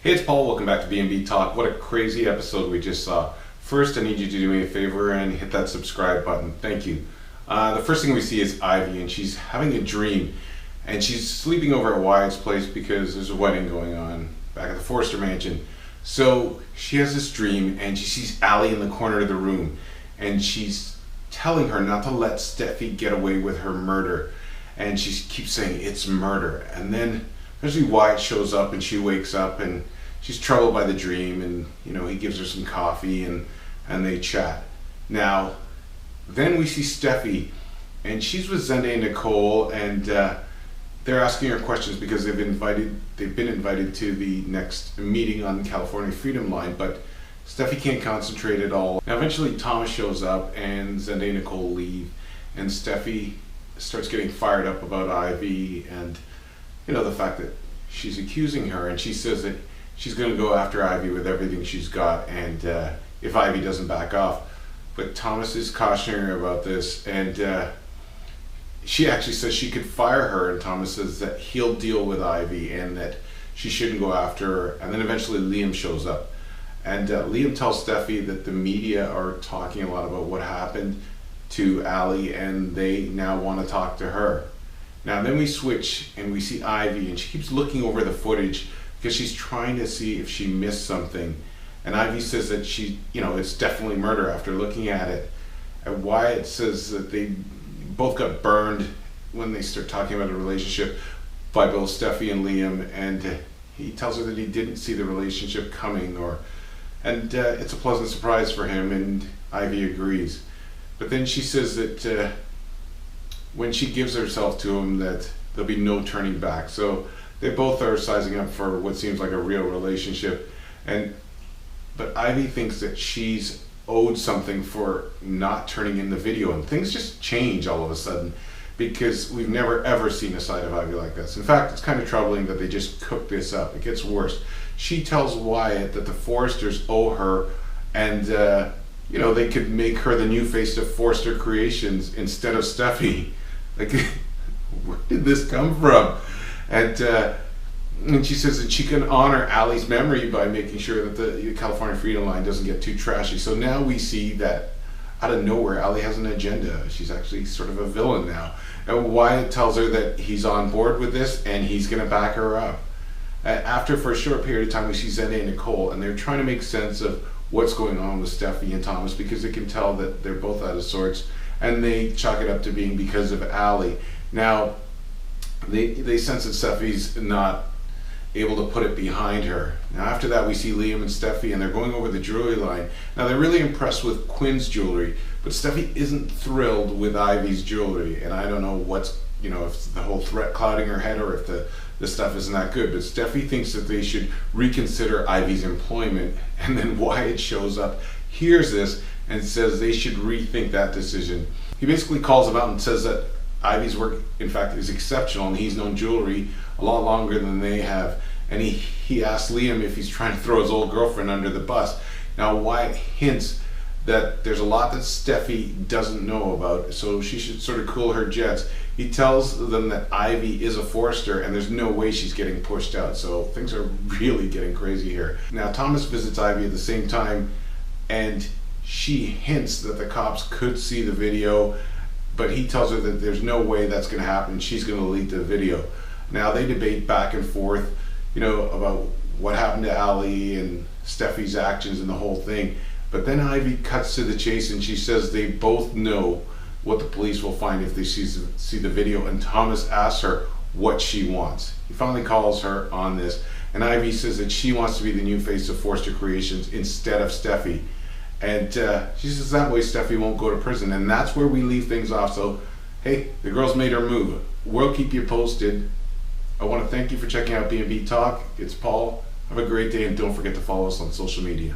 Hey, it's Paul. Welcome back to B&B Talk. What a crazy episode we just saw. First, I need you to do me a favor and hit that subscribe button. Thank you. The first thing we see is Ivy, and she's having a dream. And she's sleeping over at Wyatt's place because there's a wedding going on back at the Forster mansion. So she has this dream, and she sees Allie in the corner of the room. And she's telling her not to let Steffy get away with her murder. And she keeps saying, it's murder. And then eventually Wyatt shows up, and she wakes up, and she's troubled by the dream, and he gives her some coffee, and they chat. Now, then we see Steffy, and she's with Zende and Nicole, and they're asking her questions because they've been invited to the next meeting on the California Freedom Line, but Steffy can't concentrate at all. Now, eventually Thomas shows up, and Zende and Nicole leave, and Steffy starts getting fired up about Ivy and the fact that she's accusing her, and she says that she's going to go after Ivy with everything she's got, and if Ivy doesn't back off. But Thomas is cautioning her about this, and she actually says she could fire her, and Thomas says that he'll deal with Ivy and that she shouldn't go after her. And then eventually Liam shows up, and Liam tells Steffy that the media are talking a lot about what happened to Allie, and they now want to talk to her. Now then we switch, and we see Ivy, and she keeps looking over the footage because she's trying to see if she missed something. And Ivy says that it's definitely murder after looking at it. And Wyatt says that they both got burned when they start talking about a relationship by both Steffy and Liam, and he tells her that he didn't see the relationship coming, and it's a pleasant surprise for him, and Ivy agrees. But then she says that when she gives herself to him, that there'll be no turning back. So they both are sizing up for what seems like a real relationship, but Ivy thinks that she's owed something for not turning in the video, and things just change all of a sudden because we've never ever seen a side of Ivy like this. In fact, it's kind of troubling that they just cooked this up. It gets worse. She tells Wyatt that the Forsters owe her, and they could make her the new face of Forster Creations instead of Steffy. Like, where did this come from? And she says that she can honor Allie's memory by making sure that the California Freedom Line doesn't get too trashy. So now we see that out of nowhere, Allie has an agenda. She's actually sort of a villain now. And Wyatt tells her that he's on board with this and he's going to back her up. After, for a short period of time, we see Zende and Nicole, and they're trying to make sense of what's going on with Steffy and Thomas because they can tell that they're both out of sorts, and they chalk it up to being because of Allie. Now, they sense that Steffy's not able to put it behind her. Now after that we see Liam and Steffy, and they're going over the jewelry line. Now they're really impressed with Quinn's jewelry, but Steffy isn't thrilled with Ivy's jewelry, and I don't know what's, if it's the whole threat clouding her head or if the stuff isn't that good, but Steffy thinks that they should reconsider Ivy's employment, and then Wyatt shows up, hears this, and says they should rethink that decision. He basically calls them out and says that Ivy's work, in fact, is exceptional, and he's known jewelry a lot longer than they have. And he asks Liam if he's trying to throw his old girlfriend under the bus. Now Wyatt hints that there's a lot that Steffy doesn't know about, so she should sort of cool her jets. He tells them that Ivy is a Forster, and there's no way she's getting pushed out, so things are really getting crazy here. Now Thomas visits Ivy at the same time, and she hints that the cops could see the video, but he tells her that there's no way that's going to happen. She's going to leak the video. Now they debate back and forth, about what happened to Allie and Steffy's actions and the whole thing. But then Ivy cuts to the chase, and she says they both know what the police will find if they see the video, and Thomas asks her what she wants. He finally calls her on this, and Ivy says that she wants to be the new face of Forster Creations instead of Steffy. And she says that way Steffy won't go to prison, and that's where we leave things off. So, hey, the girl's made her move. We'll keep you posted. I want to thank you for checking out B&B Talk. It's Paul. Have a great day, and don't forget to follow us on social media.